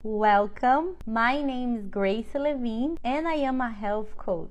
Welcome. My name is Greice Levine and I am a health coach.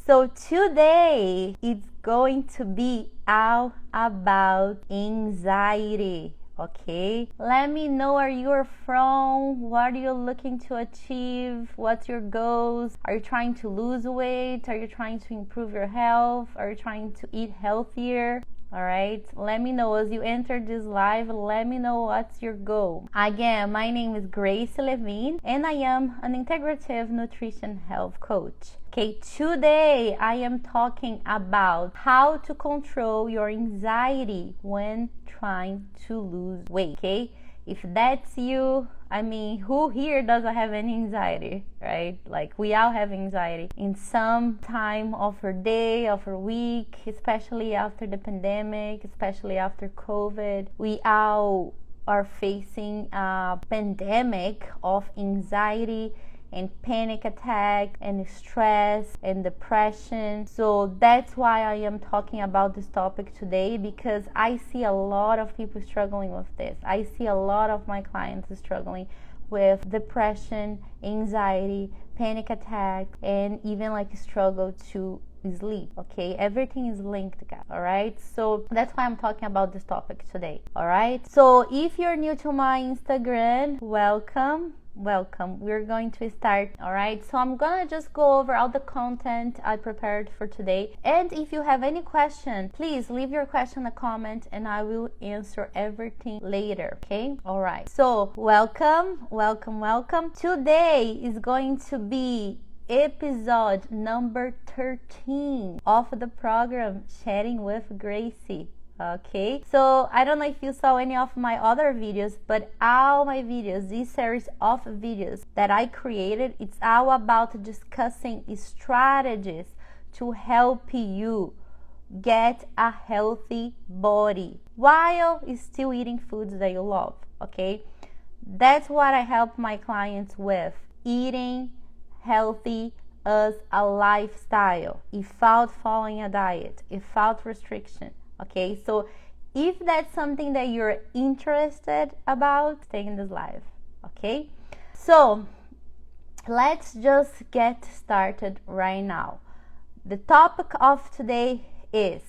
So today it's going to be all about anxiety. Okay, let me know where you're from, what are you looking to achieve, what's your goals, are you trying to lose weight, are you trying to improve your health, are you trying to eat healthier? All right, let me know as you enter this live. Let me know what's your goal. Again, my name is Greice Levine and I am an integrative nutrition health coach. Okay, today I am talking about how to control your anxiety when trying to lose weight. Okay, if that's you, who here doesn't have any anxiety, right? Like, we all have anxiety in some time of our day, of our week, especially after the pandemic, especially after COVID. We all are facing a pandemic of anxiety and panic attack and stress and depression. So that's why I am talking about this topic today, because I see a lot of people struggling with this. I see a lot of my clients struggling with depression, anxiety, panic attack, and even like struggle to sleep. Okay, everything is linked, guys. All right, so that's why I'm talking about this topic today. All right, so if you're new to my Instagram, welcome. We're going to start. All right, so I'm gonna just go over all the content I prepared for today, and if you have any question, please leave your question in a comment and I will answer everything later. Okay, all right, so welcome. Today is going to be episode number 13 of the program Chatting with Greice. Okay, so I don't know if you saw any of my other videos, but all my videos, this series of videos that I created, it's all about discussing strategies to help you get a healthy body while still eating foods that you love. Okay, that's what I help my clients with: eating healthy as a lifestyle, without following a diet, without restriction. Okay, so if that's something that you're interested about, stay in this live. Okay, so let's just get started right now. The topic of today is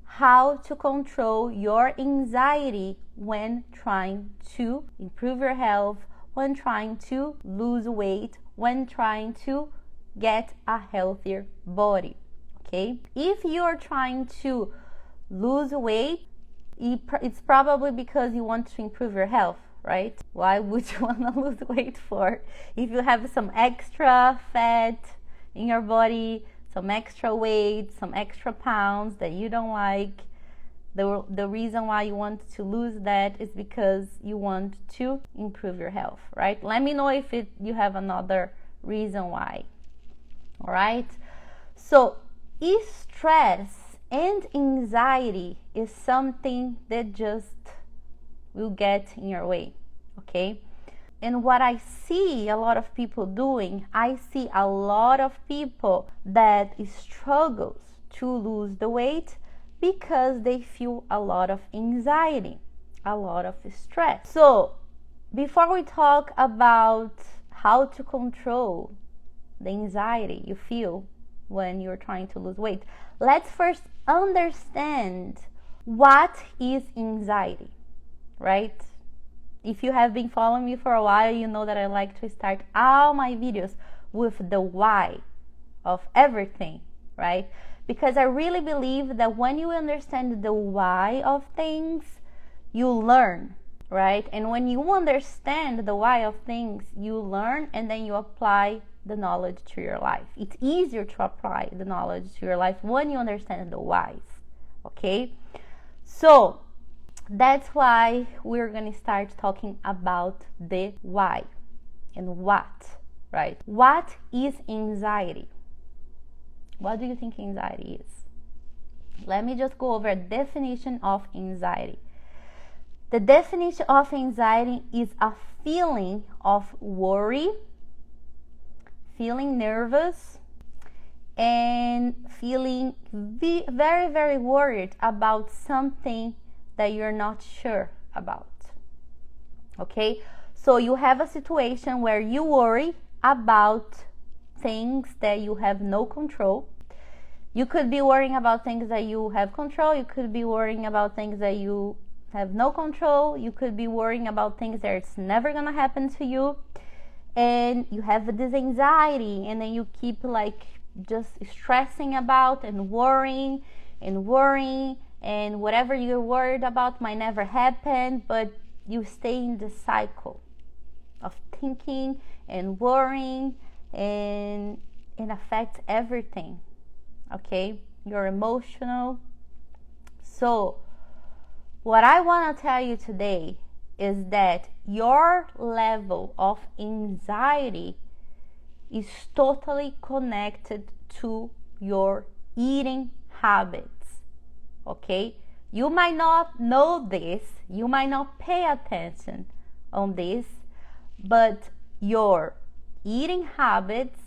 how to control your anxiety when trying to improve your health, when trying to lose weight, when trying to get a healthier body. Okay, if you're trying to lose weight, it's probably because you want to improve your health, right? Why would you want to lose weight for? If you have some extra fat in your body, some extra weight, some extra pounds that you don't like, the reason why you want to lose that is because you want to improve your health, right? Let me know if you have another reason why. All right, so stress and anxiety is something that just will get in your way. Okay, and what I see a lot of people doing, I see a lot of people that struggles to lose the weight because they feel a lot of anxiety, a lot of stress. So before we talk about how to control the anxiety you feel when you're trying to lose weight, let's first understand what is anxiety, right? If you have been following me for a while, you know that I like to start all my videos with the why of everything, right? Because I really believe that when you understand the why of things, you learn, right? And when you understand the why of things, you learn and then you apply the knowledge to your life. It's easier to apply the knowledge to your life when you understand the whys. Okay, so that's why we're gonna start talking about the why and what, right? What is anxiety? What do you think anxiety is? Let me just go over a definition of anxiety. The definition of anxiety is a feeling of worry, feeling nervous, and feeling very, very worried about something that you're not sure about. Okay, so So you have a situation where you worry about things that you have no control. You could be worrying about things that you have control. You could be worrying about things that you have no control. You could be worrying about things that it's never gonna happen to you. And you have this anxiety, and then you keep like just stressing about and worrying, and whatever you're worried about might never happen, but you stay in the cycle of thinking and worrying, and it affects everything. Okay, you're emotional. So what I want to tell you today is that your level of anxiety is totally connected to your eating habits. Okay, you might not know this, you might not pay attention on this, but your eating habits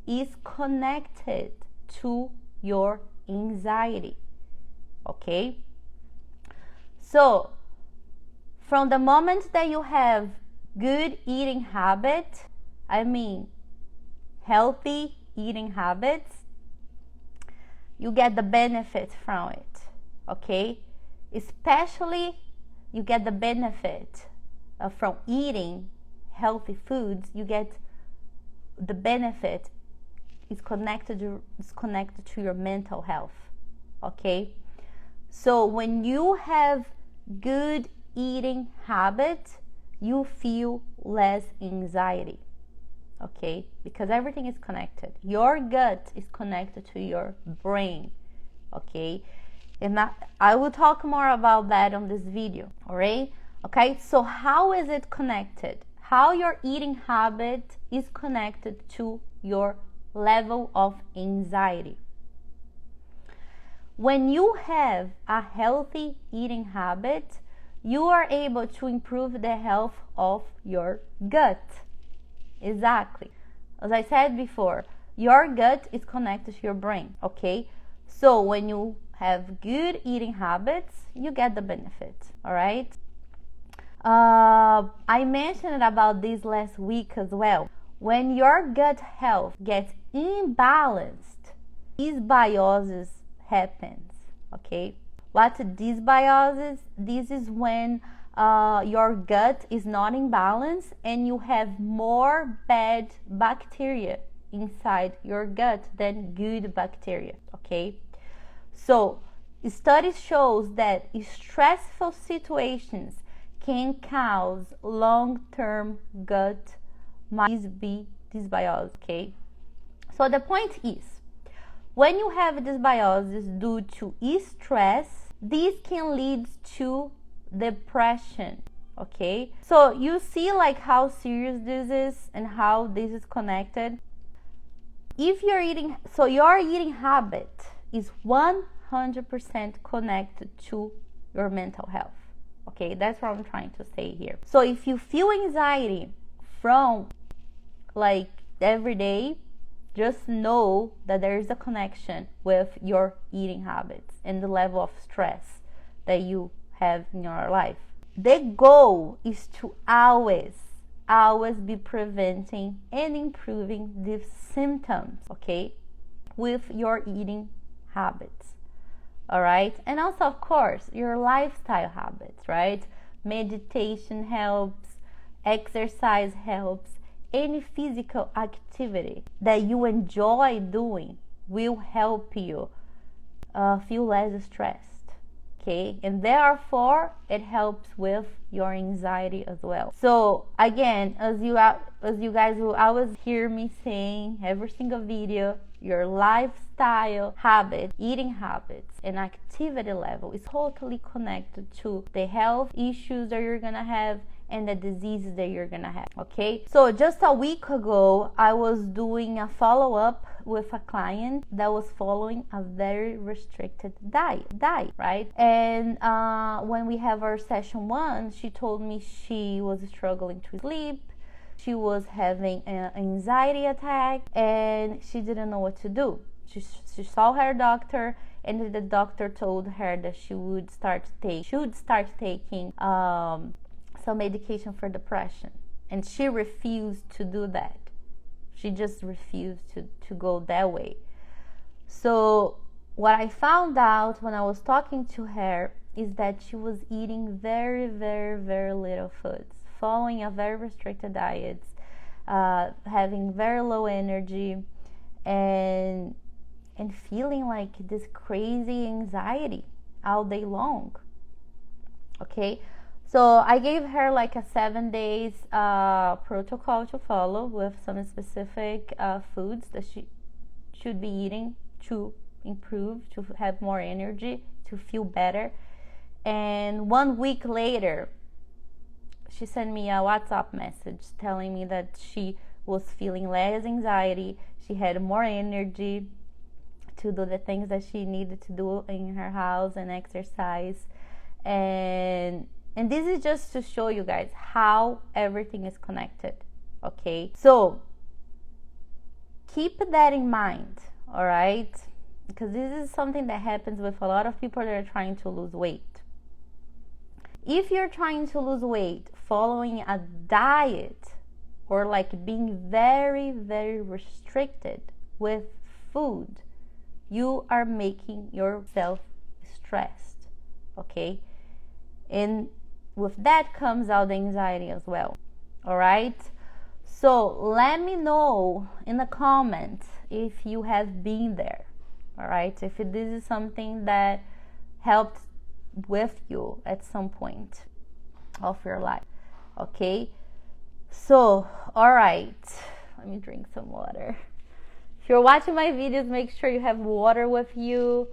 is connected to your anxiety. Okay, so from the moment that you have good eating habits, I mean healthy eating habits, you get the benefit from it. Okay, especially you get the benefit from eating healthy foods. You get the benefit is connected to your mental health. Okay, so when you have good eating habits, you feel less anxiety. Okay, because everything is connected. Your gut is connected to your brain. Okay, and I will talk more about that on this video. All right, okay, so how is it connected? How your eating habit is connected to your level of anxiety. When you have a healthy eating habit, you are able to improve the health of your gut. Exactly. As I said before, your gut is connected to your brain. Okay, so when you have good eating habits, you get the benefit. All right, I mentioned about this last week as well. When your gut health gets imbalanced, dysbiosis happens. Okay, what's dysbiosis? This is when your gut is not in balance and you have more bad bacteria inside your gut than good bacteria. Okay, so studies shows that stressful situations can cause long-term gut dysbiosis. Okay, so the point is, when you have dysbiosis due to stress, this can lead to depression. Okay, so you see like how serious this is and how this is connected. If you're eating, so your eating habit is 100% connected to your mental health. Okay, that's what I'm trying to say here. So if you feel anxiety from like every day, just know that there is a connection with your eating habits and the level of stress that you have in your life. The goal is to always be preventing and improving these symptoms, okay, with your eating habits. All right, and also of course your lifestyle habits, right? Meditation helps, exercise helps. Any physical activity that you enjoy doing will help you feel less stressed. Okay, and therefore it helps with your anxiety as well. So again, as you guys will always hear me saying every single video, your lifestyle habit, eating habits, and activity level is totally connected to the health issues that you're gonna have and the diseases that you're gonna have. Okay, so just a week ago I was doing a follow-up with a client that was following a very restricted diet, right? And when we have our session 1, she told me she was struggling to sleep, she was having an anxiety attack, and she didn't know what to do. She saw her doctor, and the doctor told her that she should start taking some medication for depression. And she refused to do that. She just refused to go that way. So what I found out when I was talking to her is that she was eating very, very, very little foods, following a very restricted diet, having very low energy, and feeling like this crazy anxiety all day long. Okay, so I gave her like a 7 days protocol to follow with some specific foods that she should be eating to improve, to have more energy, to feel better. And 1 week later, she sent me a WhatsApp message telling me that she was feeling less anxiety, she had more energy to do the things that she needed to do in her house and exercise. And this is just to show you guys how everything is connected, okay? So keep that in mind, all right? Because this is something that happens with a lot of people that are trying to lose weight. If you're trying to lose weight following a diet or like being very, very restricted with food, you are making yourself stressed, okay? And with that comes out the anxiety as well, all right? So let me know in the comments if you have been there, all right? If this is something that helped with you at some point of your life, okay? So, all right, let me drink some water. If you're watching my videos, make sure you have water with you.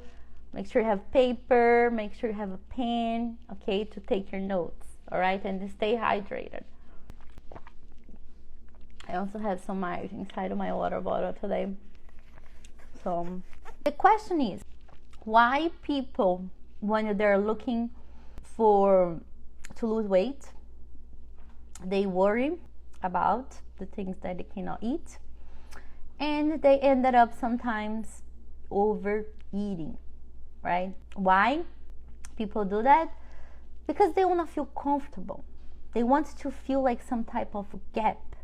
Make sure you have paper, make sure you have a pen, okay, to take your notes, all right? And stay hydrated. I also have some ice inside of my water bottle today. So, the question is, why people, when they're looking to lose weight, they worry about the things that they cannot eat, and they ended up sometimes overeating. Right? Why people do that? Because they want to feel comfortable. They want to feel like some type of gap,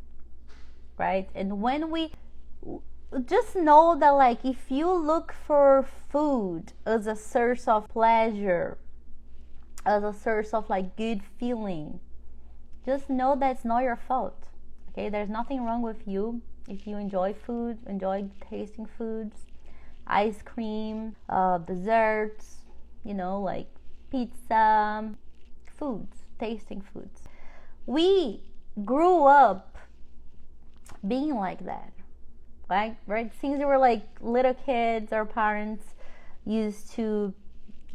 right? And when we just know that, like, if you look for food as a source of pleasure, as a source of like good feeling, just know that's not your fault. Okay, there's nothing wrong with you if you enjoy food, enjoy tasting foods. Ice cream, desserts, you know, like pizza, foods, tasting foods. We grew up being like that, right? Since we were like little kids, our parents used to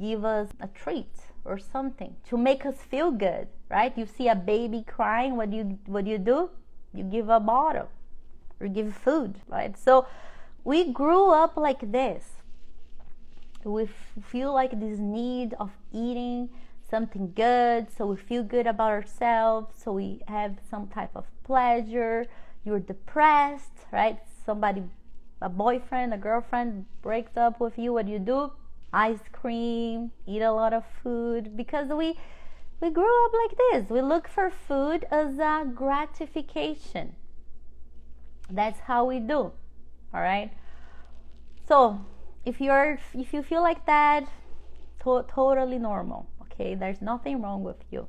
give us a treat or something to make us feel good, right? You see a baby crying, what do you do? You give a bottle or give food, right? So we grew up like this. We feel like this need of eating something good, so we feel good about ourselves, so we have some type of pleasure. You're depressed, right? A boyfriend, a girlfriend breaks up with you, what do you do? Ice cream, eat a lot of food, because we grew up like this. We look for food as a gratification. That's how we do. All right. So if you feel like that, totally normal. Okay, there's nothing wrong with you.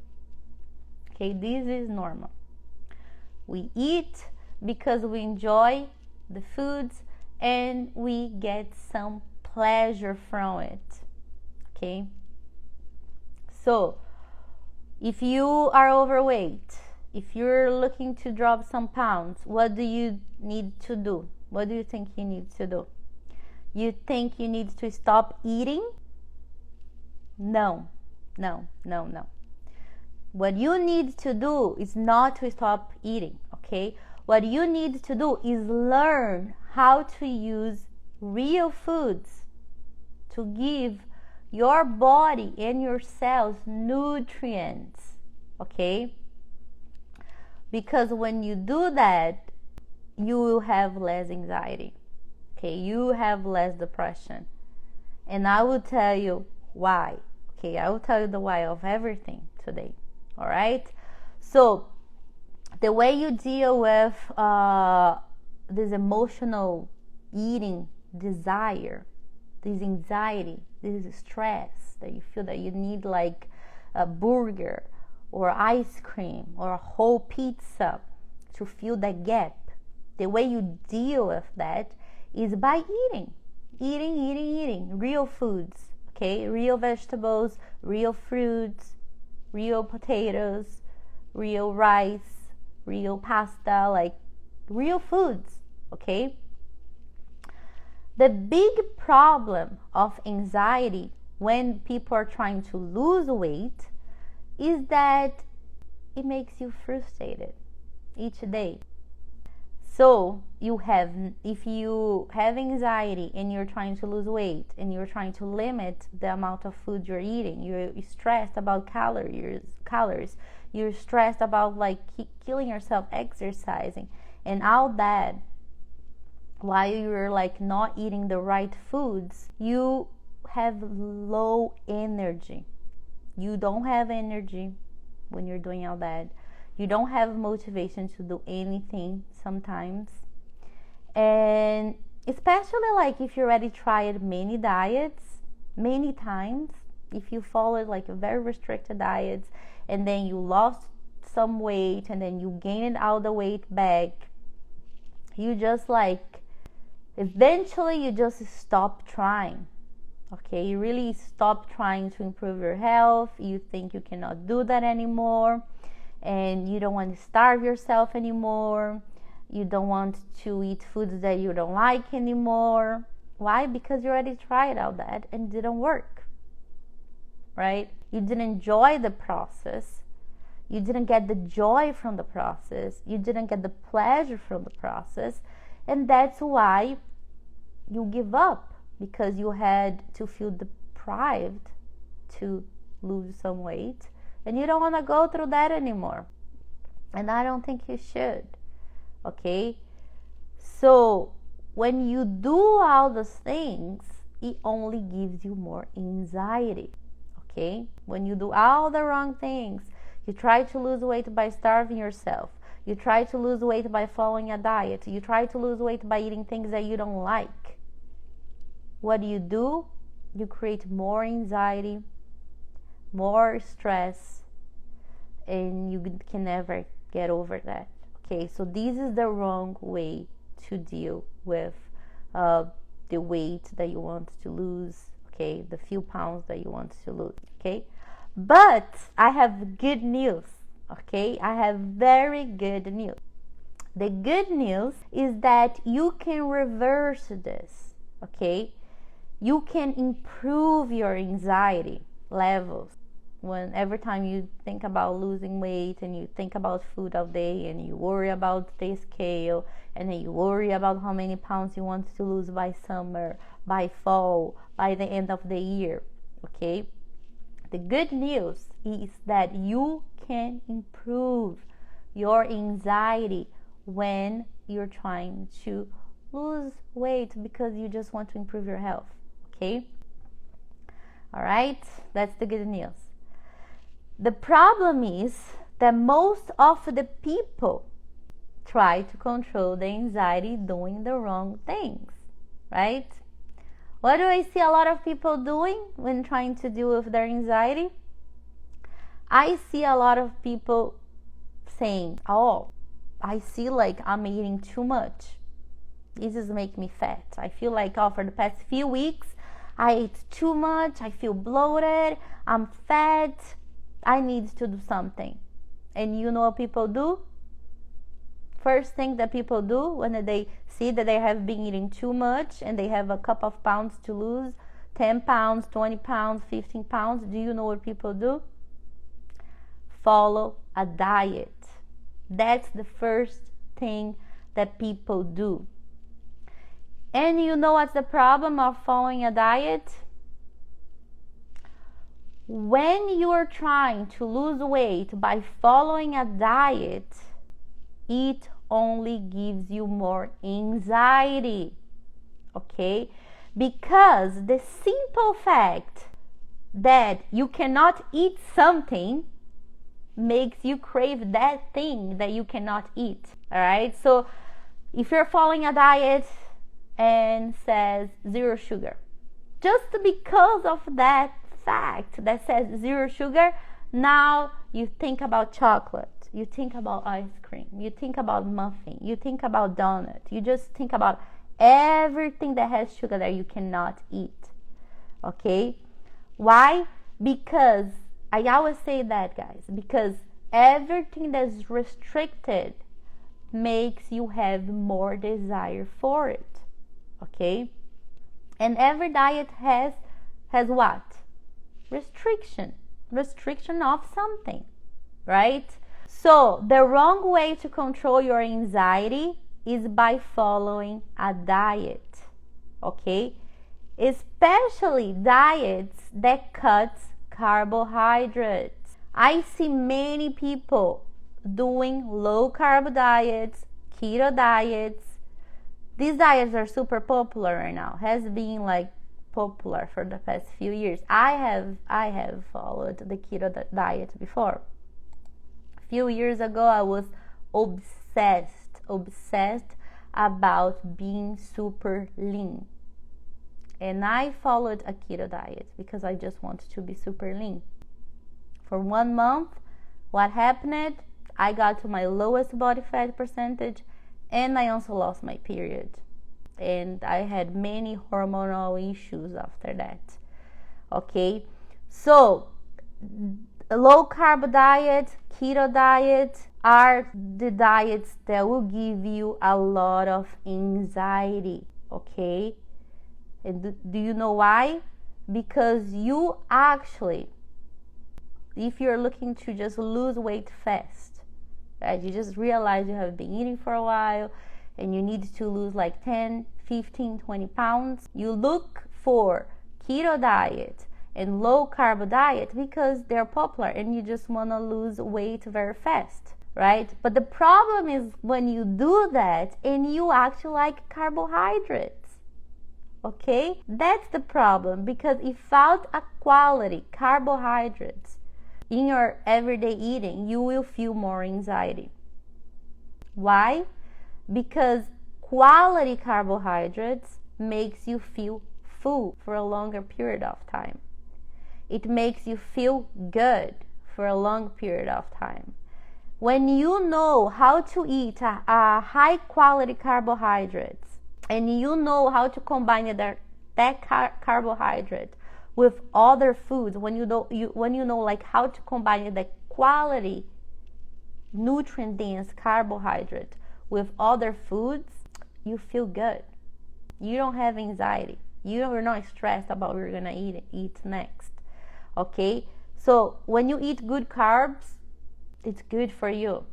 Okay, this is normal. We eat because we enjoy the foods and we get some pleasure from it. Okay. So if you are overweight, if you're looking to drop some pounds, what do you need to do? What do you think you need to do? You think you need to stop eating? No. What you need to do is not to stop eating, okay? What you need to do is learn how to use real foods to give your body and your cells nutrients, okay? Because when you do that, you will have less anxiety, okay? You have less depression. And I will tell you why, okay? I will tell you the why of everything today, all right? So the way you deal with this emotional eating desire, this anxiety, this stress that you feel that you need like a burger or ice cream or a whole pizza to fill that gap. The way you deal with that is by eating real foods, okay? Real vegetables, real fruits, real potatoes, real rice, real pasta, like real foods, okay? The big problem of anxiety when people are trying to lose weight is that it makes you frustrated each day. So if you have anxiety and you're trying to lose weight and you're trying to limit the amount of food you're eating, you're stressed about calories, you're stressed about like killing yourself exercising and all that, while you're like not eating the right foods, you have low energy. You don't have energy when you're doing all that. You don't have motivation to do anything sometimes. And especially like if you already tried many diets, many times, if you followed like a very restricted diets and then you lost some weight and then you gained all the weight back, you just like, eventually you just stop trying. Okay, you really stop trying to improve your health. You think you cannot do that anymore. And you don't want to starve yourself anymore. You don't want to eat foods that you don't like anymore. Why? Because you already tried all that and it didn't work, right? You didn't enjoy the process. You didn't get the joy from the process. You didn't get the pleasure from the process. And that's why you give up, because you had to feel deprived to lose some weight. And you don't want to go through that anymore. And I don't think you should. Okay? So, when you do all those things, it only gives you more anxiety. Okay? When you do all the wrong things, you try to lose weight by starving yourself. You try to lose weight by following a diet. You try to lose weight by eating things that you don't like. What do? You create more anxiety, more stress, and you can never get over that. Okay, so this is the wrong way to deal with the weight that you want to lose, okay, the few pounds that you want to lose, okay? But I have good news, okay? I have very good news. The good news is that you can reverse this, okay? You can improve your anxiety levels. When every time you think about losing weight and you think about food all day and you worry about the scale and then you worry about how many pounds you want to lose by summer, by fall, by the end of the year, okay? The good news is that you can improve your anxiety when you're trying to lose weight because you just want to improve your health, okay? All right, that's the good news. The problem is that most of the people try to control the anxiety doing the wrong things, right? What do I see a lot of people doing when trying to deal with their anxiety? I see a lot of people saying, oh, I feel like I'm eating too much. This is making me fat. I feel like, oh, for the past few weeks, I ate too much. I feel bloated. I'm fat. I need to do something. And you know what people do? First thing that people do when they see that they have been eating too much and they have a couple of pounds to lose, 10 pounds, 20 pounds, 15 pounds, do you know what people do? Follow a diet. That's the first thing that people do. And you know what's the problem of following a diet? When you are trying to lose weight by following a diet, it only gives you more anxiety, okay? Because the simple fact that you cannot eat something makes you crave that thing that you cannot eat. All right, so if you're following a diet and says 0 sugar, just because of that fact that says 0 sugar, now you think about chocolate, you think about ice cream, you think about muffin, you think about donut, you just think about everything that has sugar that you cannot eat. Okay, why? Because I always say that, guys, because everything that's restricted makes you have more desire for it. Okay, and every diet has what? Restriction of something, right? So the wrong way to control your anxiety is by following a diet. Okay, especially diets that cut carbohydrates. I see many people doing low carb diets, keto diets. These diets are super popular right now. Has been like popular for the past few years. I have followed the keto diet before. A few years ago, I was obsessed about being super lean. And I followed a keto diet because I just wanted to be super lean. For 1 month, what happened? I got to my lowest body fat percentage, and I also lost my period. And I had many hormonal issues after that. Okay, so low carb diet, keto diet are the diets that will give you a lot of anxiety. Okay, and do you know why? Because you actually, if you're looking to just lose weight fast, right, you just realize you have been eating for a while and you need to lose like 10, 15, 20 pounds, you look for keto diet and low carb diet because they're popular and you just want to lose weight very fast, right? But the problem is when you do that and you actually like carbohydrates. Okay, that's the problem, because without a quality carbohydrates in your everyday eating, you will feel more anxiety. Why? Because quality carbohydrates makes you feel full for a longer period of time. It makes you feel good for a long period of time. When you know how to eat a high quality carbohydrates, and you know how to combine that carbohydrate with other foods, when you know like how to combine the quality nutrient dense carbohydrate with other foods, you feel good. You don't have anxiety. You're not stressed about what you're gonna eat next. Okay, so when you eat good carbs, it's good for you.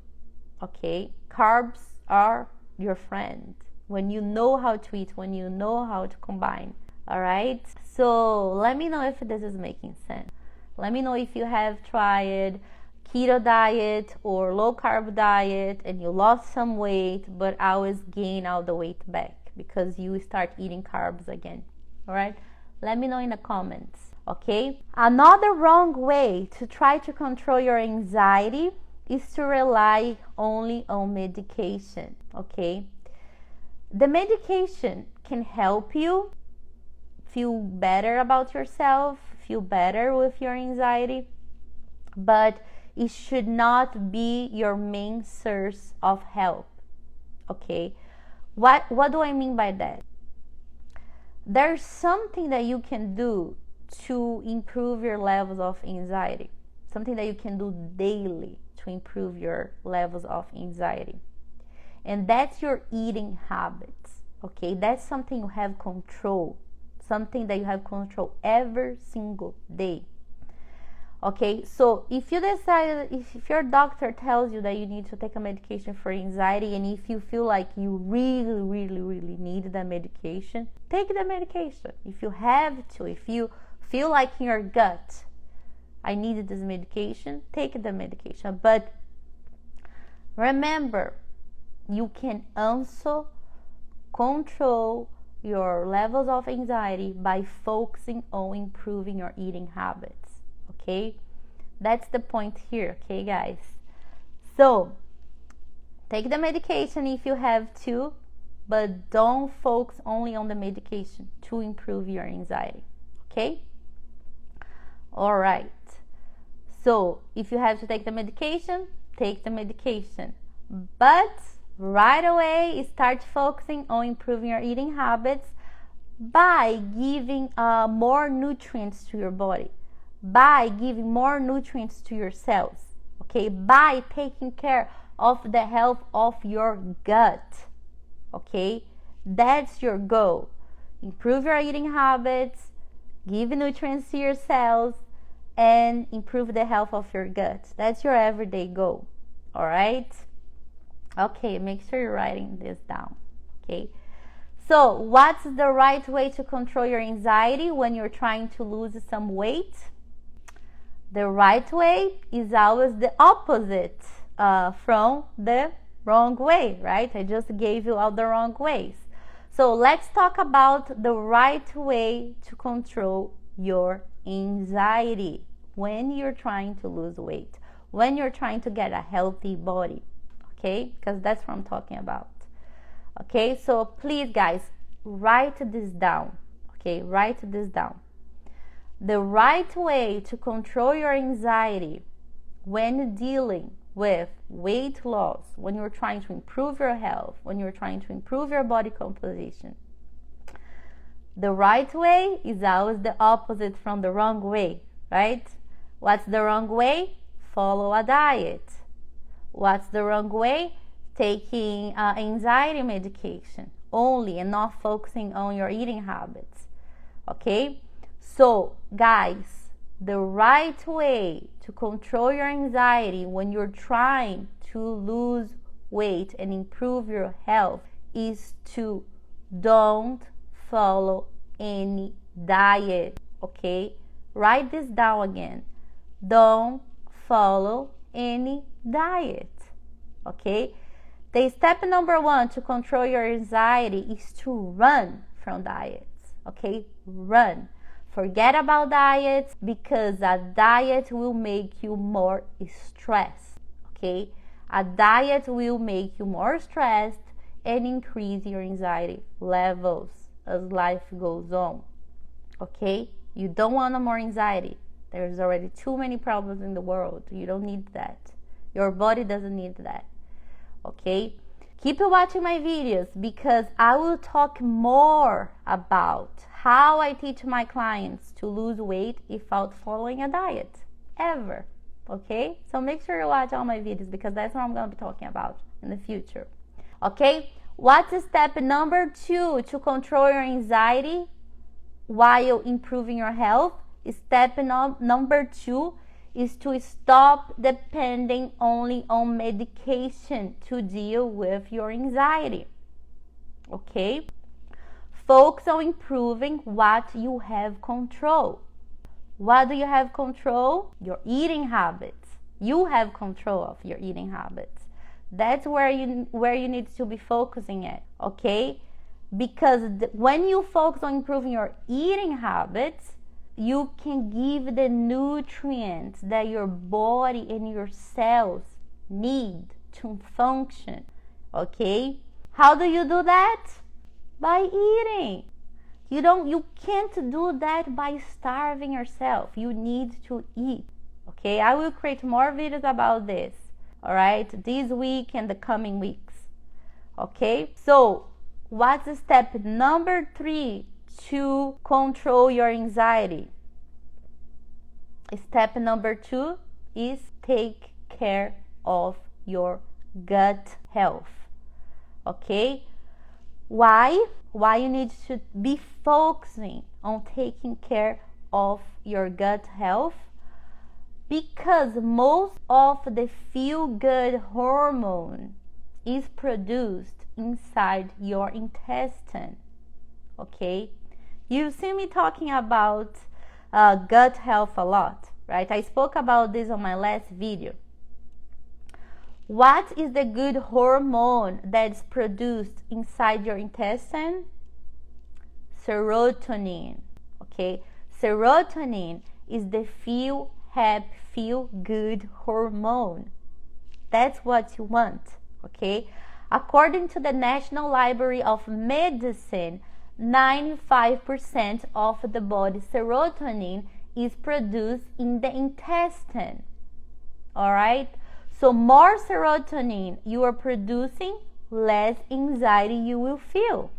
Okay, carbs are your friend when you know how to eat, when you know how to combine. All right, so let me know if this is making sense. Let me know if you have tried keto diet or low carb diet and you lost some weight but always gain all the weight back because you start eating carbs again. All right, let me know in the comments. Okay, another wrong way to try to control your anxiety is to rely only on medication. Okay, the medication can help you feel better about yourself, feel better with your anxiety, but it should not be your main source of help. Okay, what do I mean by that? There's something that you can do to improve your levels of anxiety, something that you can do daily to improve your levels of anxiety, and that's your eating habits. Okay, that's something you have control, something that you have control every single day. Okay, so if you decide, if your doctor tells you that you need to take a medication for anxiety, and if you feel like you really need the medication, take the medication. If you have to, if you feel like in your gut, I needed this medication, take the medication. But remember, you can also control your levels of anxiety by focusing on improving your eating habits. Okay, That's the point here, okay, guys? So, take the medication if you have to, but don't focus only on the medication to improve your anxiety, okay? All right. So, if you have to take the medication, take the medication. But right away, start focusing on improving your eating habits by giving more nutrients to your body, by giving more nutrients to your cells, okay? By taking care of the health of your gut, okay? That's your goal. Improve your eating habits, give nutrients to your cells, and improve the health of your gut. That's your everyday goal, all right? Okay, make sure you're writing this down, okay? So, what's the right way to control your anxiety when you're trying to lose some weight? The right way is always the opposite from the wrong way, right? I just gave you all the wrong ways. So, let's talk about the right way to control your anxiety when you're trying to lose weight, when you're trying to get a healthy body, okay? Because that's what I'm talking about. Okay, so please, guys, write this down. Okay, write this down. The right way to control your anxiety when dealing with weight loss, when you're trying to improve your health, when you're trying to improve your body composition, the right way is always the opposite from the wrong way, right? What's the wrong way? Follow a diet. What's the wrong way? Taking anxiety medication only and not focusing on your eating habits, okay? So, guys, the right way to control your anxiety when you're trying to lose weight and improve your health is to don't follow any diet, okay? Write this down again. Don't follow any diet, okay? The step number 1 to control your anxiety is to run from diets, okay? Run. Forget about diets because a diet will make you more stressed, okay? A diet will make you more stressed and increase your anxiety levels as life goes on, okay? You don't want more anxiety. There's already too many problems in the world. You don't need that. Your body doesn't need that. Okay, keep watching my videos because I will talk more about how I teach my clients to lose weight without following a diet ever. Okay, so make sure you watch all my videos because that's what I'm going to be talking about in the future. Okay, what's step number 2 to control your anxiety while improving your health? Step number 2 is to stop depending only on medication to deal with your anxiety, okay? Focus on improving what you have control. What do you have control? Your eating habits. You have control of your eating habits. That's where you need to be focusing at, okay? Because when you focus on improving your eating habits, you can give the nutrients that your body and your cells need to function, okay? How do you do that? By eating. You can't do that by starving yourself. You need to eat, okay? I will create more videos about this, all right? This week and the coming weeks, okay? So, what's step number 3 to control your anxiety? Step number 2 is take care of your gut health, okay? Why you need to be focusing on taking care of your gut health? Because most of the feel-good hormone is produced inside your intestine, okay? You've seen me talking about gut health a lot, right? I spoke about this on my last video. What is the good hormone that's produced inside your intestine? Serotonin, okay? Serotonin is the feel happy, feel good hormone. That's what you want, okay? According to the National Library of Medicine, 95% of the body's serotonin is produced in the intestine. All right? So more serotonin you are producing, less anxiety you will feel.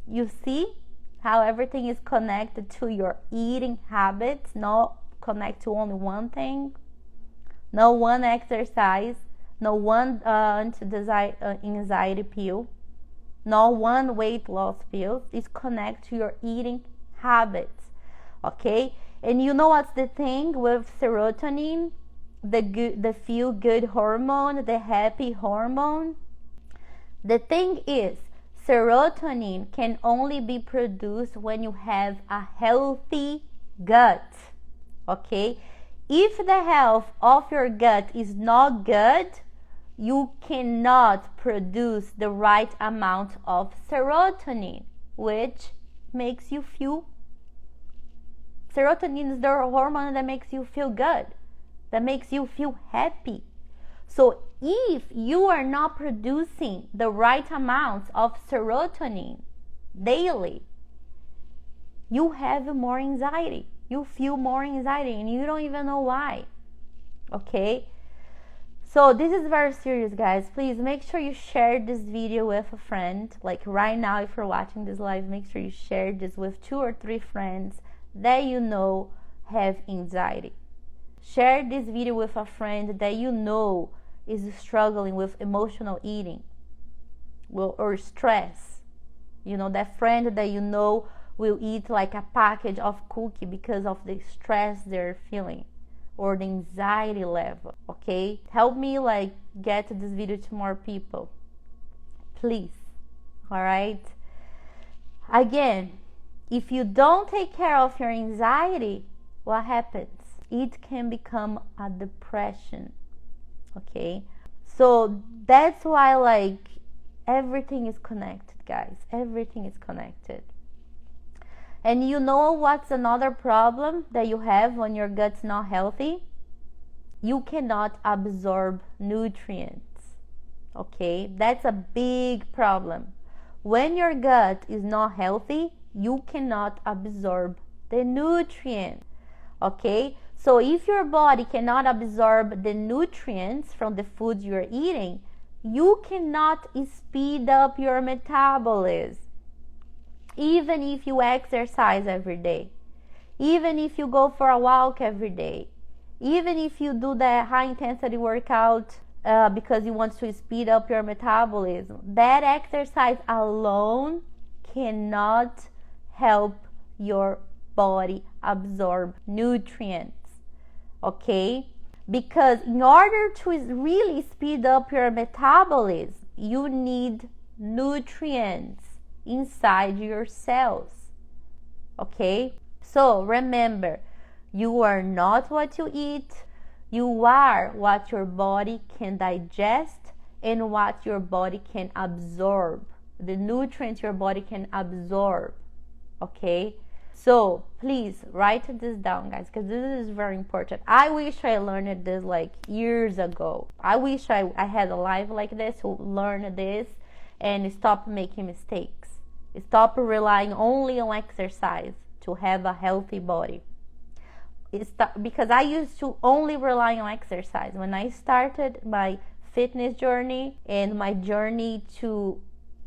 You see how everything is connected to your eating habits, not connect to only one thing, no one exercise, no one anxiety pill, no one weight loss pill. It's connected to your eating habits, okay? And you know what's the thing with serotonin, the feel good hormone, the happy hormone? The thing is, serotonin can only be produced when you have a healthy gut, okay? If the health of your gut is not good, you cannot produce the right amount of serotonin, which makes you feel. Serotonin is the hormone that makes you feel good, that makes you feel happy. So if you are not producing the right amounts of serotonin daily, you have more anxiety. You feel more anxiety and you don't even know why. Okay? So this is very serious, guys. Please make sure you share this video with a friend. Like right now, if you're watching this live, make sure you share this with 2 or 3 friends that you know have anxiety. Share this video with a friend that you know is struggling with emotional eating or stress. You know, that friend that you know will eat like a package of cookie because of the stress they're feeling or the anxiety level, okay? Help me like get this video to more people, please. All right? Again, if you don't take care of your anxiety, what happens? It can become a depression, okay? So that's why like everything is connected, guys. Everything is connected. And you know what's another problem that you have when your gut's not healthy? You cannot absorb nutrients, okay? That's a big problem. When your gut is not healthy, you cannot absorb the nutrients, okay? So if your body cannot absorb the nutrients from the foods you're eating, you cannot speed up your metabolism. Even if you exercise every day, even if you go for a walk every day, even if you do the high intensity workout because you want to speed up your metabolism, that exercise alone cannot help your body absorb nutrients, okay? Because in order to really speed up your metabolism, you need nutrients inside your cells, okay? So remember, you are not what you eat, you are what your body can digest and what your body can absorb, the nutrients your body can absorb, okay? So please write this down, guys, because this is very important. I wish I learned this like years ago. I wish I had a life like this who learned this and stop making mistakes. Stop relying only on exercise to have a healthy body. Because I used to only rely on exercise. When I started my fitness journey and my journey to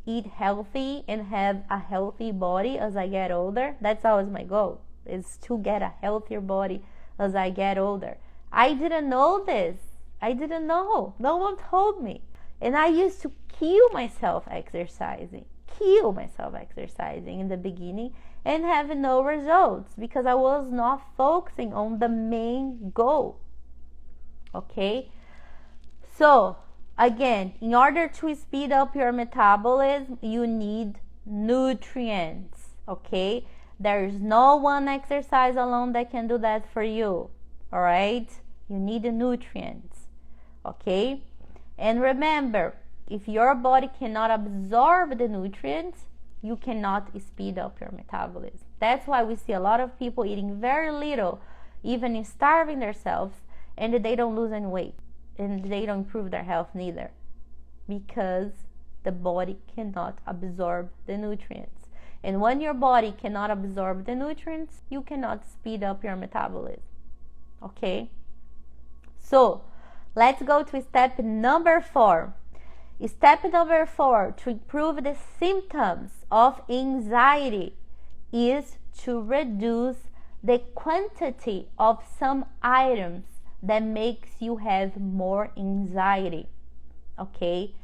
eat healthy and have a healthy body as I get older, that's always my goal, is to get a healthier body as I get older. I didn't know this. I didn't know. No one told me. And I used to kill myself exercising in the beginning and have no results because I was not focusing on the main goal, okay? So again, in order to speed up your metabolism, you need nutrients, okay? There is no one exercise alone that can do that for you, all right? You need the nutrients, okay? And remember, if your body cannot absorb the nutrients, you cannot speed up your metabolism. That's why we see a lot of people eating very little, even starving themselves, and they don't lose any weight, and they don't improve their health neither, because the body cannot absorb the nutrients. And when your body cannot absorb the nutrients, you cannot speed up your metabolism. Okay? So, let's go to step number 4. Step number 4 to improve the symptoms of anxiety is to reduce the quantity of some items that makes you have more anxiety. Okay?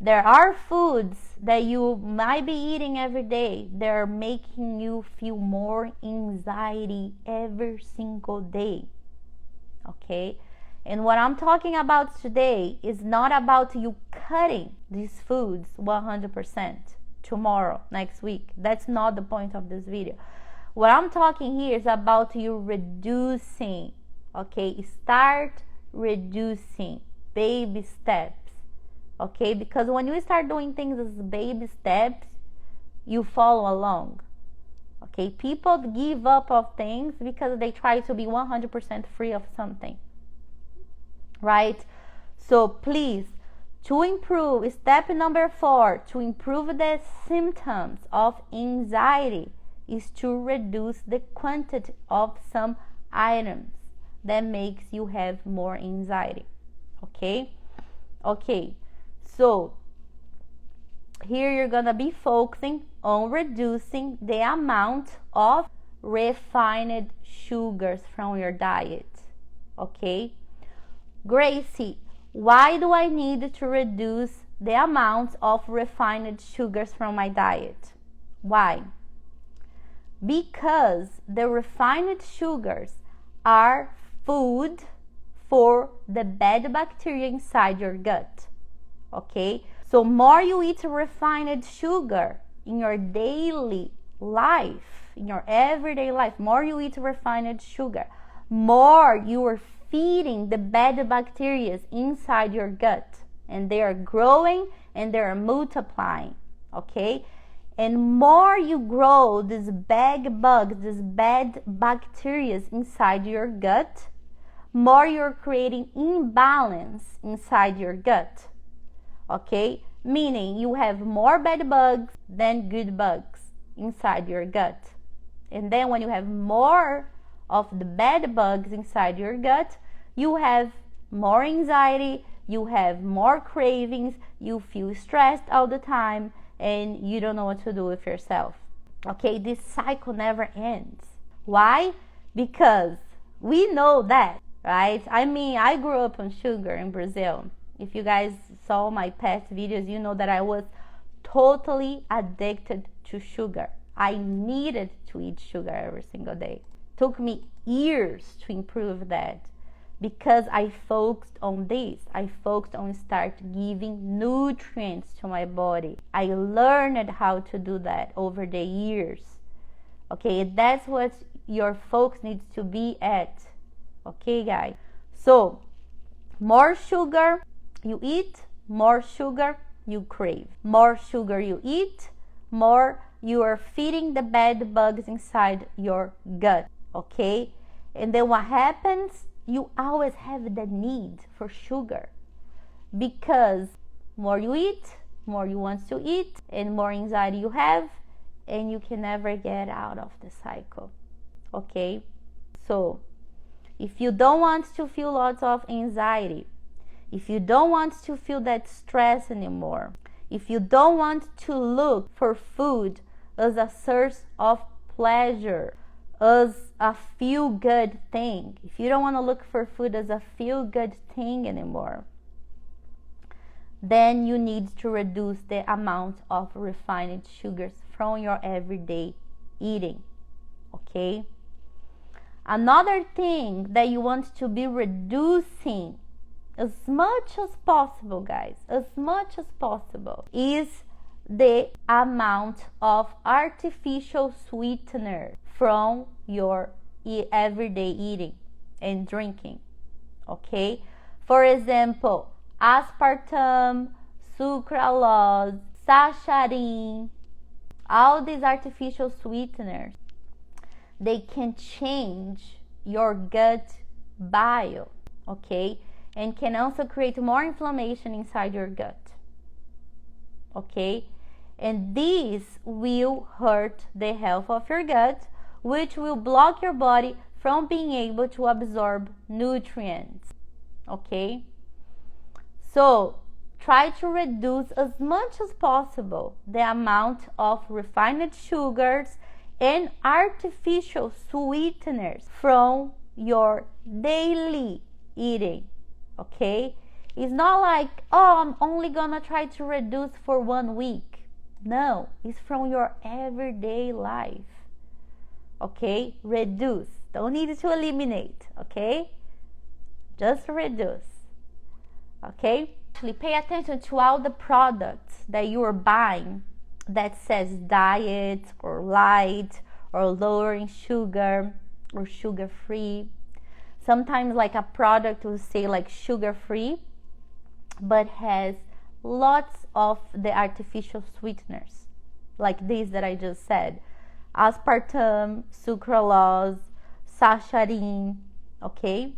There are foods that you might be eating every day that are making you feel more anxiety every single day. Okay? And what I'm talking about today is not about you cutting these foods 100% tomorrow, next week. That's not the point of this video. What I'm talking here is about you reducing. Okay? Start reducing. Baby steps. Okay, because when you start doing things as baby steps, you follow along. Okay, people give up of things because they try to be 100% free of something, right? So please, to improve, step number 4, to improve the symptoms of anxiety is to reduce the quantity of some items that makes you have more anxiety. Okay? Okay. So, here you're going to be focusing on reducing the amount of refined sugars from your diet. Okay? Gracie, why do I need to reduce the amount of refined sugars from my diet? Why? Because the refined sugars are food for the bad bacteria inside your gut. Okay, so more you eat refined sugar in your daily life, in your everyday life, more you eat refined sugar, more you are feeding the bad bacteria inside your gut, and they are growing and they are multiplying. Okay, and more you grow these bad bugs, these bad bacteria inside your gut, more you're creating imbalance inside your gut. Okay, meaning you have more bad bugs than good bugs inside your gut. And then when you have more of the bad bugs inside your gut, you have more anxiety, you have more cravings, you feel stressed all the time, and you don't know what to do with yourself. Okay, this cycle never ends. Why? Because we know that, right? I mean, I grew up on sugar in Brazil. If you guys saw my past videos, you know that I was totally addicted to sugar. I needed to eat sugar every single day. It took me years to improve that because I focused on this. I focused on start giving nutrients to my body. I learned how to do that over the years. Okay, that's what your focus needs to be at. Okay, guys? So, more sugar you eat, more sugar you crave. More sugar you eat, more you are feeding the bad bugs inside your gut. Okay? And then what happens? You always have the need for sugar because more you eat, more you want to eat, and more anxiety you have, and you can never get out of the cycle. Okay? So, if you don't want to feel lots of anxiety, if you don't want to feel that stress anymore, if you don't want to look for food as a source of pleasure, as a feel-good thing, if you don't want to look for food as a feel-good thing anymore, then you need to reduce the amount of refined sugars from your everyday eating. Okay? Another thing that you want to be reducing as much as possible, guys, as much as possible, is the amount of artificial sweetener from your everyday eating and drinking. Okay? For example, aspartame, sucralose, saccharin, all these artificial sweeteners, they can change your gut bile, okay? And can also create more inflammation inside your gut, okay? And this will hurt the health of your gut, which will block your body from being able to absorb nutrients, okay? So try to reduce as much as possible the amount of refined sugars and artificial sweeteners from your daily eating, okay? It's not like, oh, I'm only gonna try to reduce for 1 week. No, it's from your everyday life, okay? Reduce. Don't need to eliminate, okay? Just reduce, okay? Actually, pay attention to all the products that you are buying that says diet or light or lowering sugar or sugar free. Sometimes like a product will say like sugar free, but has lots of the artificial sweeteners, like these that I just said: aspartame, sucralose, saccharin, okay?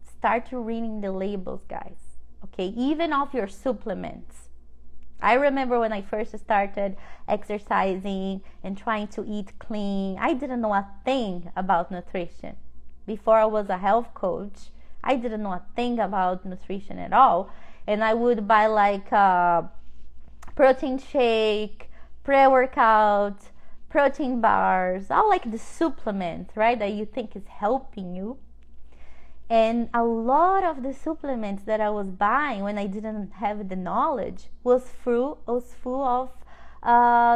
Start reading the labels, guys, okay? Even of your supplements. I remember when I first started exercising and trying to eat clean, I didn't know a thing about nutrition. Before I was a health coach, I didn't know a thing about nutrition at all. And I would buy like a protein shake, pre-workout, protein bars, all like the supplements, right, that you think is helping you. And a lot of the supplements that I was buying when I didn't have the knowledge was full of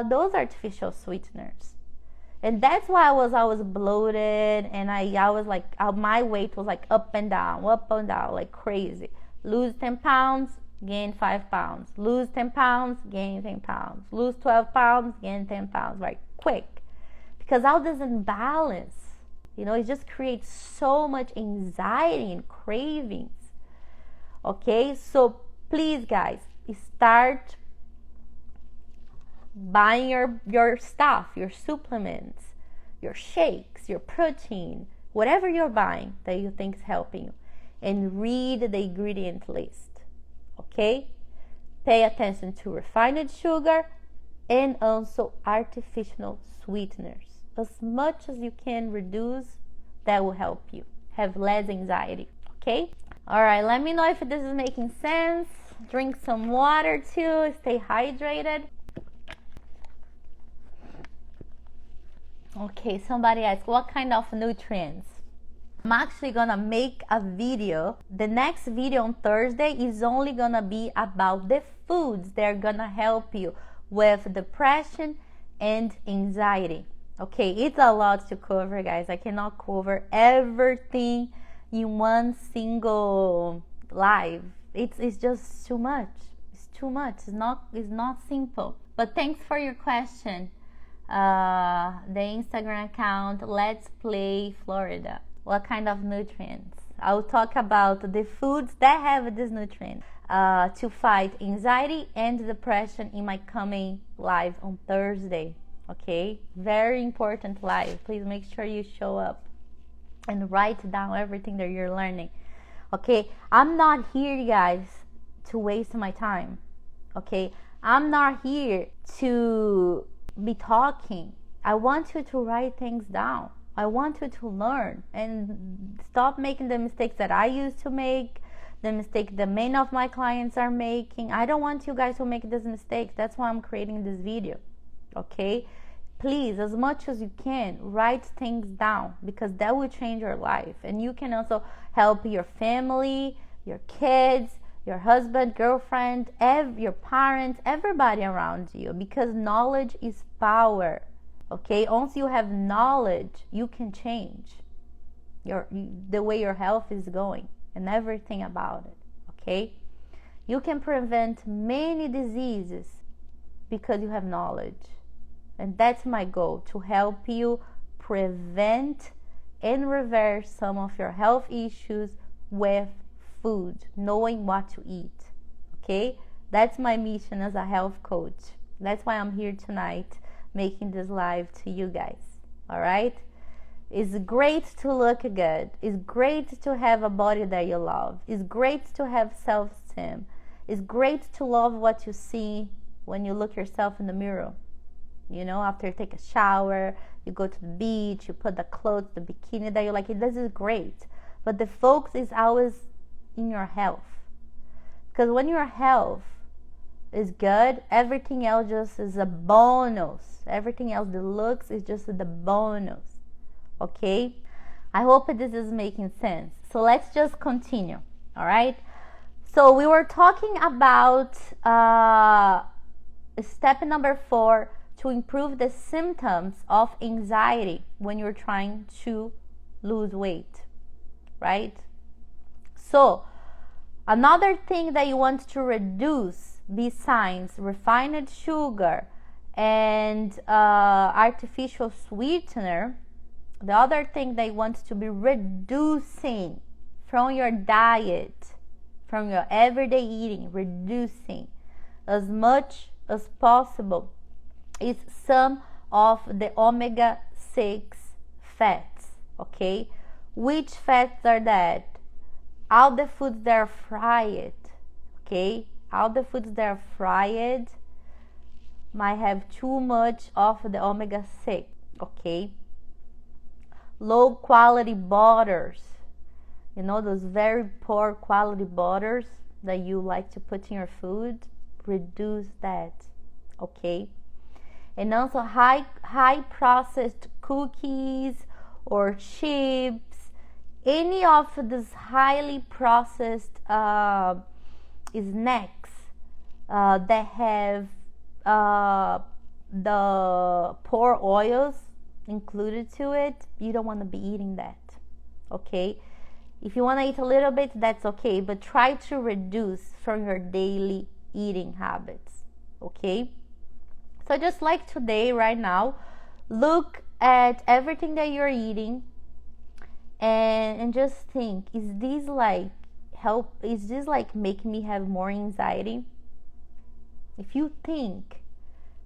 those artificial sweeteners. And that's why I was always bloated, and I was like, my weight was like up and down, like crazy. Lose 10 pounds, gain 5 pounds. Lose 10 pounds, gain 10 pounds. Lose 12 pounds, gain 10 pounds, right? Quick. Because all this imbalance, it just creates so much anxiety and cravings. Okay, so please, guys, start buying your stuff, your supplements, your shakes, your protein, whatever you're buying that you think is helping you, and read the ingredient list. Okay, pay attention to refined sugar and also artificial sweeteners. As much as you can reduce, that will help you have less anxiety. Okay, all right, let me know if this is making sense. Drink some water too, stay hydrated. Okay, somebody asked, what kind of nutrients? I'm actually gonna make a video. The next video on Thursday is only gonna be about the foods that are gonna help you with depression and anxiety. Okay, it's a lot to cover, guys. I cannot cover everything in one single live. It's just too much. It's too much. It's not simple. But thanks for your question. The Instagram account, Let's Play Florida. What kind of nutrients? I'll talk about the foods that have these nutrients to fight anxiety and depression in my coming live on Thursday. Okay, very important live. Please make sure you show up and write down everything that you're learning. Okay, I'm not here, guys, to waste my time. Okay, I'm not here to be talking. I want you to write things down. I want you to learn and stop making the mistakes that I used to make, the mistake that many of my clients are making. I don't want you guys to make these mistakes. That's why I'm creating this video. Okay, please, as much as you can, write things down, because that will change your life. And you can also help your family, your kids, your husband, girlfriend, your parents, everybody around you, because knowledge is power. Okay, once you have knowledge, you can change the way your health is going and everything about it. Okay, you can prevent many diseases because you have knowledge. And that's my goal, to help you prevent and reverse some of your health issues with food, knowing what to eat. Okay, that's my mission as a health coach. That's why I'm here tonight making this live to you guys. All right, It's great to look good. It's great to have a body that you love. It's great to have self-esteem. It's great to love what you see when you look yourself in the mirror. You know, after you take a shower, you go to the beach, you put the clothes, the bikini that you like. This is great. But the focus is always in your health. Because when your health is good, everything else just is a bonus. Everything else, the looks, is just the bonus. Okay? I hope this is making sense. So let's just continue. All right? So we were talking about step number 4 to improve the symptoms of anxiety when you're trying to lose weight. Right? So another thing that you want to reduce besides refined sugar and artificial sweetener, the other thing that you want to be reducing from your diet, from your everyday eating, reducing as much as possible is some of the omega-6 fats, okay? Which fats are that? All the foods that are fried, okay? All the foods that are fried might have too much of the omega-6, okay? Low quality butters, you know, those very poor quality butters that you like to put in your food, reduce that, okay? And also high processed cookies or chips, any of these highly processed snacks that have the poor oils included to it, you don't want to be eating that, okay? If you want to eat a little bit, that's okay, but try to reduce from your daily eating habits, okay? So just like today, right now, look at everything that you're eating and just think, is this like making me have more anxiety? If you think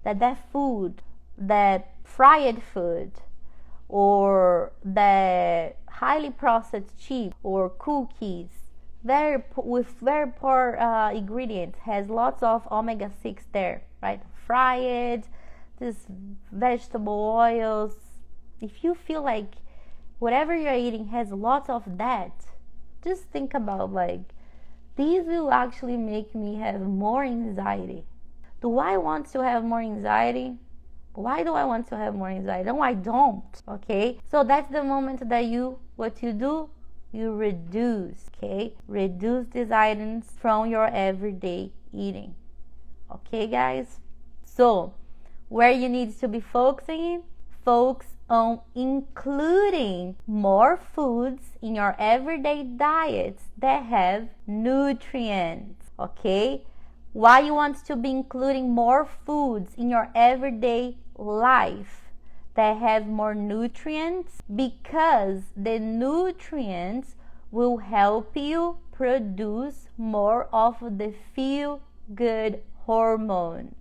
that food, that fried food, or the highly processed chips or cookies with very poor ingredients has lots of omega-6 there, right? Fried, this vegetable oils. If you feel like whatever you're eating has lots of that, just think about like, these will actually make me have more anxiety. Do I want to have more anxiety? Why do I want to have more anxiety? No, I don't. Okay? So that's the moment that what you do, you reduce. Okay? Reduce these items from your everyday eating. Okay, guys? So, where you need to be focusing? Focus on including more foods in your everyday diets that have nutrients. Okay? Why you want to be including more foods in your everyday life that have more nutrients? Because the nutrients will help you produce more of the feel-good hormone,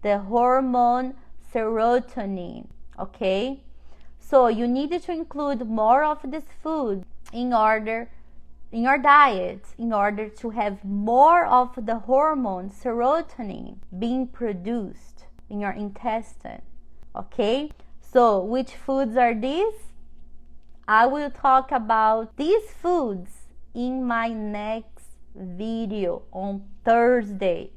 the hormone serotonin, okay? So you need to include more of this food in your diet in order to have more of the hormone serotonin being produced in your intestine, okay? So which foods are these? I will talk about these foods in my next video on Thursday,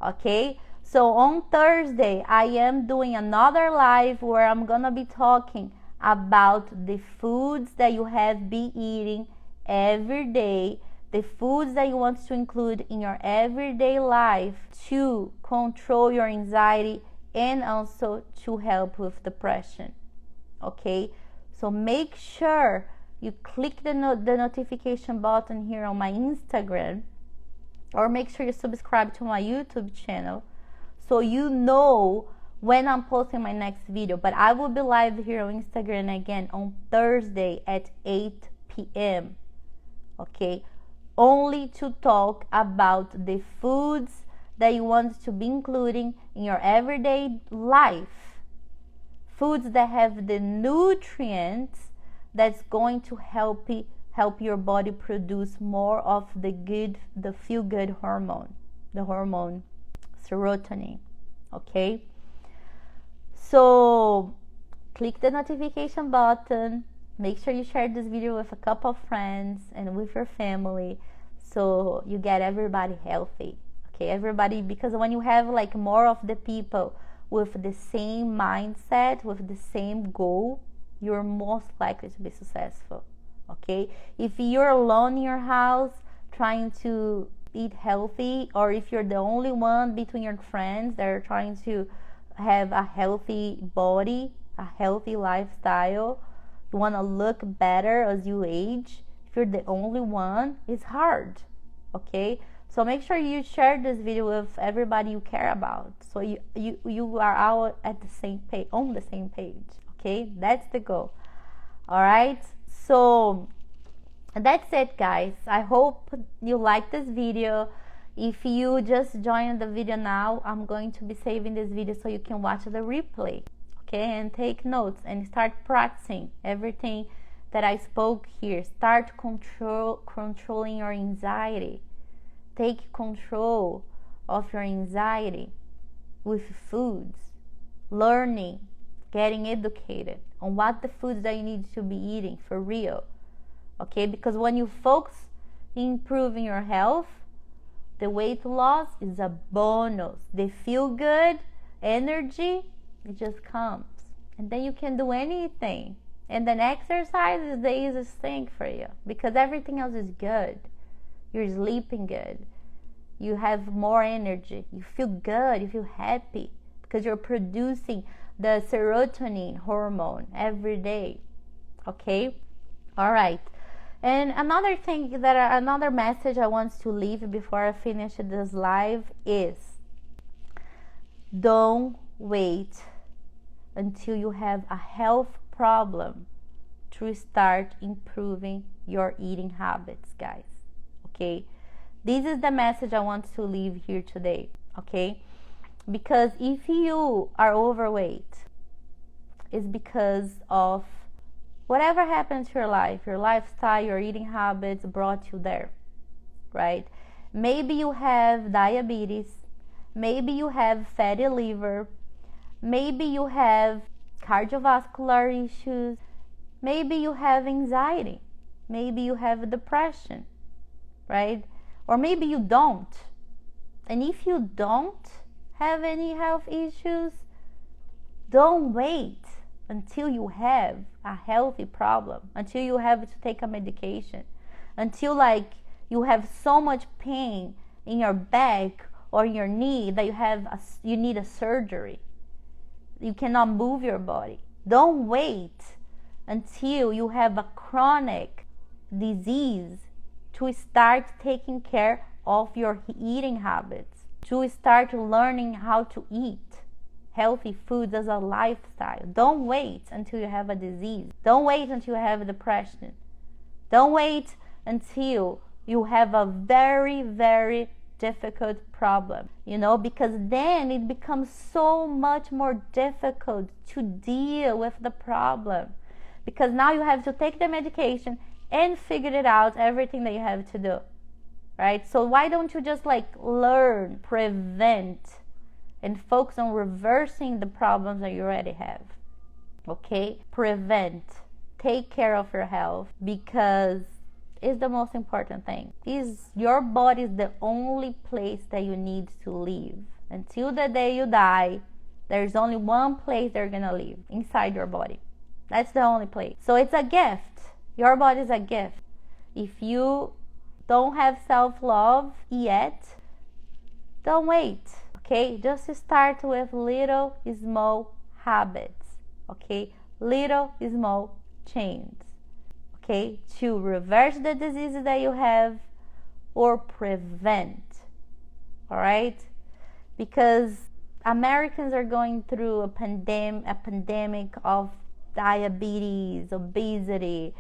okay? So on Thursday, I am doing another live where I'm gonna be talking about the foods that you have been eating every day, the foods that you want to include in your everyday life to control your anxiety and also to help with depression, okay? So make sure you click the notification button here on my Instagram, or make sure you subscribe to my YouTube channel so you know when I'm posting my next video. But I will be live here on Instagram again on Thursday at 8 p.m. Okay, only to talk about the foods that you want to be including in your everyday life. Foods that have the nutrients that's going to help your body produce more of the feel good hormone, the hormone serotonin. Okay, so click the notification button. Make sure you share this video with a couple of friends and with your family, so you get everybody healthy. Okay, everybody, because when you have like more of the people with the same mindset, with the same goal, you're most likely to be successful. Okay, if you're alone in your house trying to eat healthy, or if you're the only one between your friends that are trying to have a healthy body, a healthy lifestyle, you want to look better as you age, if you're the only one, it's hard. Okay, so make sure you share this video with everybody you care about, so you are all at the same page, on the same page. Okay, that's the goal. All right, so that's it, guys. I hope you like this video. If you just joined the video now, I'm going to be saving this video so you can watch the replay, okay, and take notes and start practicing everything that I spoke here. Start controlling your anxiety. Take control of your anxiety with foods, learning, getting educated on what the foods that you need to be eating for real. Okay, because when you focus in improving your health, the weight loss is a bonus. The feel good energy, it just comes, and then you can do anything. And then exercise is the easiest thing for you, because everything else is good. You're sleeping good, you have more energy, you feel good, you feel happy, because you're producing the serotonin hormone every day. Okay, all right. And another thing, another message I want to leave before I finish this live is, don't wait until you have a health problem to start improving your eating habits, guys. Okay, this is the message I want to leave here today. Okay, because if you are overweight, it's because of whatever happened to your life, your lifestyle, your eating habits brought you there, right? Maybe you have diabetes, maybe you have fatty liver, maybe you have cardiovascular issues, maybe you have anxiety, maybe you have depression, right? Or maybe you don't. And if you don't have any health issues, don't wait until you have a healthy problem, until you have to take a medication, until like you have so much pain in your back or your knee that you need a surgery. You cannot move your body. Don't wait until you have a chronic disease to start taking care of your eating habits, to start learning how to eat healthy foods as a lifestyle. Don't wait until you have a disease. Don't wait until you have depression. Don't wait until you have a very, very difficult problem, because then it becomes so much more difficult to deal with the problem, because now you have to take the medication and figure it out, everything that you have to do, right? So why don't you just learn, prevent, and focus on reversing the problems that you already have? Okay, prevent, take care of your health, because it's the most important thing. Your body is the only place that you need to live. Until the day you die, there's only one place they're gonna live, inside your body. That's the only place. So it's a gift. Your body is a gift. If you don't have self-love yet, don't wait. Okay, just start with little small habits. Okay, little small changes. Okay, to reverse the diseases that you have or prevent. All right, because Americans are going through a pandemic of diabetes, obesity,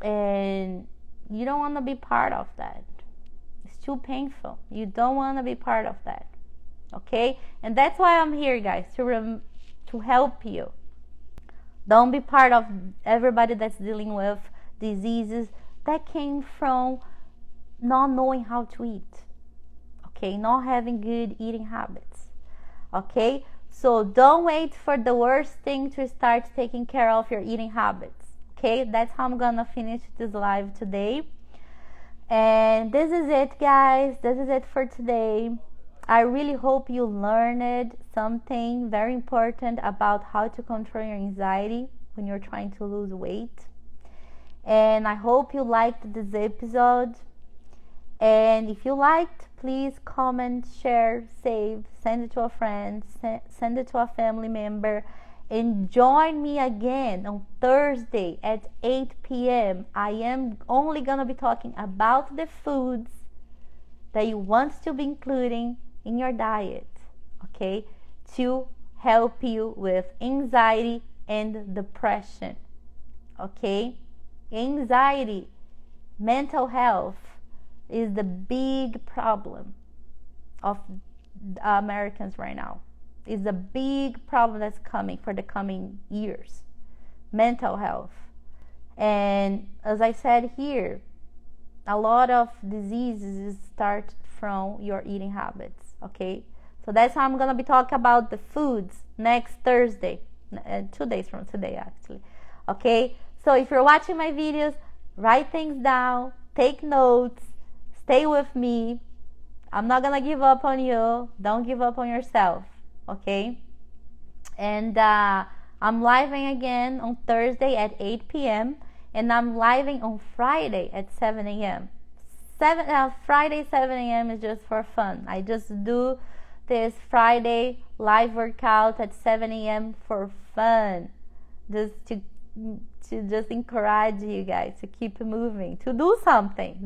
and you don't want to be part of that. It's too painful. You don't want to be part of that. Okay, and that's why I'm here, guys, to help you. Don't be part of everybody that's dealing with diseases that came from not knowing how to eat, okay? Not having good eating habits, okay? So don't wait for the worst thing to start taking care of your eating habits, okay? That's how I'm gonna finish this live today. And this is it, guys. This is it for today. I really hope you learned something very important about how to control your anxiety when you're trying to lose weight. And I hope you liked this episode. And if you liked, please comment, share, save, send it to a friend, send it to a family member. And join me again on Thursday at 8 p.m. I am only going to be talking about the foods that you want to be including in your diet, okay, to help you with anxiety and depression, okay? Anxiety, mental health is the big problem of Americans right now. Is a big problem that's coming for the coming years. Mental health. And as I said here, a lot of diseases start from your eating habits, okay? So that's how I'm going to be talking about the foods next Thursday, 2 days from today actually, okay? So if you're watching my videos, write things down, take notes, stay with me. I'm not going to give up on you. Don't give up on yourself, okay? And I'm living again on Thursday at 8 p.m. and I'm living on Friday at 7 a.m. Friday 7 a.m. is just for fun. I just do this Friday live workout at 7 a.m. for fun, just to just encourage you guys to keep moving, to do something,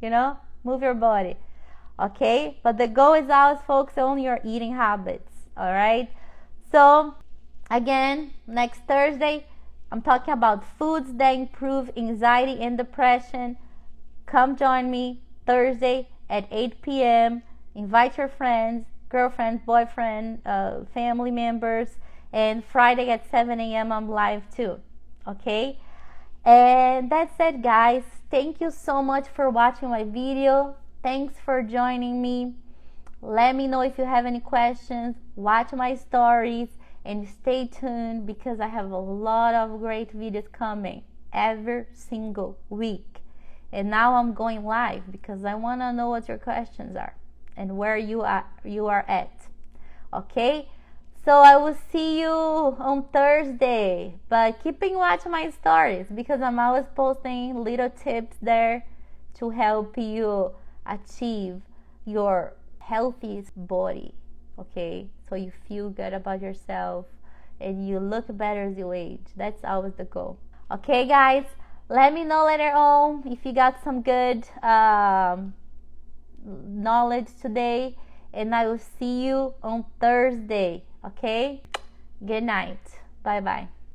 you know, move your body, okay? But the goal is always focus on your eating habits, all right? So again, next Thursday, I'm talking about foods that improve anxiety and depression. Come join me Thursday at 8 p.m. Invite your friends, girlfriend, boyfriend, family members. And Friday at 7 a.m. I'm live too, okay? And that's it, guys. Thank you so much for watching my video. Thanks for joining me. Let me know if you have any questions. Watch my stories and stay tuned because I have a lot of great videos coming every single week. And now I'm going live because I want to know what your questions are and where you are at, okay? So I will see you on Thursday, but keep watching my stories because I'm always posting little tips there to help you achieve your healthiest body, okay? So you feel good about yourself and you look better as you age. That's always the goal. Okay, guys, let me know later on if you got some good knowledge today, and I will see you on Thursday. Okay, good night. Bye bye.